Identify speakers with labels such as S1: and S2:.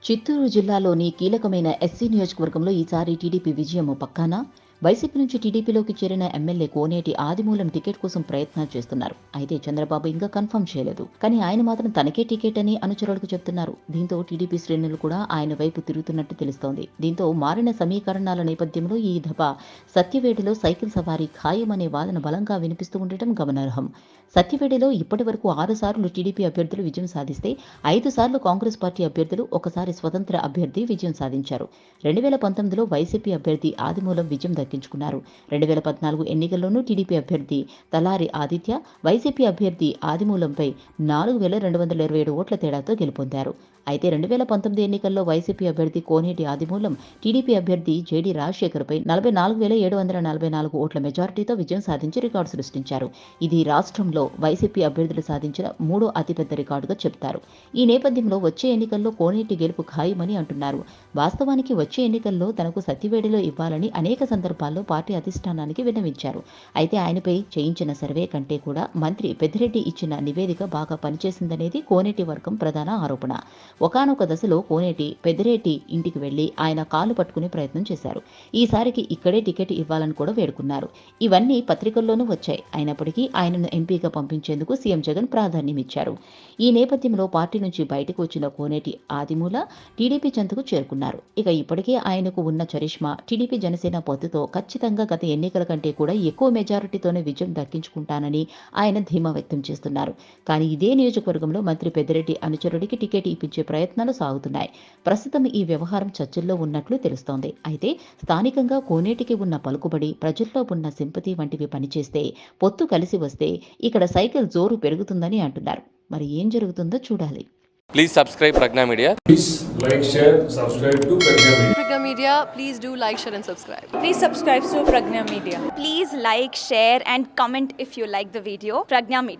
S1: చిత్తూరు జిల్లాలోని కీలకమైన ఎస్సీ నియోజకవర్గంలో ఈసారి టీడీపీ విజయం పక్కానా? వైసీపీ నుంచి టీడీపీలోకి చేరిన ఎమ్మెల్యే కోనేటి ఆదిమూలం టికెట్ కోసం ప్రయత్నాలు చేస్తున్నారు. అయితే చంద్రబాబు ఇంకా కన్ఫర్మ్ చేయలేదు. కానీ ఆయన మాత్రం తనకే టికెట్ అని అనుచరులకు చెప్తున్నారు. దీంతో టీడీపీ శ్రేణులు కూడా ఆయన వైపు తిరుగుతున్నట్టు తెలుస్తోంది. దీంతో మారిన సమీకరణాల నేపథ్యంలో ఈ దఫా సత్యవేడిలో సైకిల్ సవారీ ఖాయమనే వాదన బలంగా వినిపిస్తూ ఉండటం గమనార్హం. సత్యవేడిలో ఇప్పటి వరకు 6 సార్లు టీడీపీ అభ్యర్థులు విజయం సాధిస్తే 5 సార్లు కాంగ్రెస్ పార్టీ అభ్యర్థులు, ఒకసారి స్వతంత్ర అభ్యర్థి విజయం సాధించారు. 2019లో వైసీపీ అభ్యర్థి ఆదిమూలం విజయం దక్కించుకున్నారు. 2014 ఎన్నికల్లోనూ టీడీపీ అభ్యర్థి తలారి ఆదిత్య వైసీపీ అభ్యర్థి ఆదిమూలంపై 4227 ఓట్ల తేడాతో గెలుపొందారు. అయితే 2019 ఎన్నికల్లో వైసీపీ అభ్యర్థి కోనేటి ఆదిమూలం టీడీపీ అభ్యర్థి జేడీ రాజశేఖర్పై 44,744 ఓట్ల మెజారిటీతో విజయం సాధించి రికార్డు సృష్టించారు. ఇది రాష్ట్రంలో వైసీపీ అభ్యర్థులు సాధించిన 3వ అతిపెద్ద రికార్డుగా చెప్తారు. ఈ నేపథ్యంలో వచ్చే ఎన్నికల్లో కోనేటి గెలుపు ఖాయమని అంటున్నారు. వాస్తవానికి వచ్చే ఎన్నికల్లో తనకు సత్యవేడిలో ఇవ్వాలని అనేక సందర్భాల్లో పార్టీ అధిష్టానానికి విన్నవించారు. అయితే ఆయనపై చేయించిన సర్వే కంటే కూడా మంత్రి పెద్దిరెడ్డి ఇచ్చిన నివేదిక బాగా పనిచేసిందనేది కోనేటి వర్గం ప్రధాన ఆరోపణ. ఒకానొక దశలో కోనేటి పెద్దిరెడ్డి ఇంటికి వెళ్లి ఆయన కాలు పట్టుకునే ప్రయత్నం చేశారు. ఈసారికి ఇక్కడే టికెట్ ఇవ్వాలని కూడా వేడుకున్నారు. ఇవన్నీ పత్రికల్లోనూ వచ్చాయి. అయినప్పటికీ ఆయనను ఎంపీగా పంపించేందుకు సీఎం జగన్ ప్రాధాన్యమిచ్చారు. ఈ నేపథ్యంలో పార్టీ నుంచి బయటకు వచ్చిన కోనేటి ఆదిమూల టీడీపీ చెంతకు చేరుకున్నారు. ఇక ఇప్పటికే ఆయనకు ఉన్న చరిష్మా టీడీపీ జనసేన పొత్తుతో ఖచ్చితంగా గత ఎన్నికల కంటే కూడా ఎక్కువ మెజారిటీతోనే విజయం దక్కించుకుంటానని ఆయన ధీమా వ్యక్తం చేస్తున్నారు. కానీ ఇదే నియోజకవర్గంలో మంత్రి పెద్దిరెడ్డి అనుచరుడికి టికెట్ ఇప్పించే ప్రయత్నాలు సాగుతున్నాయి. ప్రస్తుతం ఈ వ్యవహారం చర్చల్లో ఉన్నట్లు తెలుస్తోంది. అయితే స్థానికంగా కోనేటికి ఉన్న పలుకుబడి, ప్రజల్లో ఉన్న సింపతి వంటివి పనిచేస్తే, పొత్తు కలిసి వస్తే ఇక్కడ సైకిల్ జోరు పెరుగుతుందని అంటున్నారు. మరి ఏం జరుగుతుందో చూడాలి.
S2: Please subscribe Pragna Media.
S3: Please like, share, subscribe to Pragna Media.
S4: Pragna Media, please do like, share and subscribe.
S5: Please subscribe to Pragna Media. Please like, share and comment if you like the video. Pragna Media.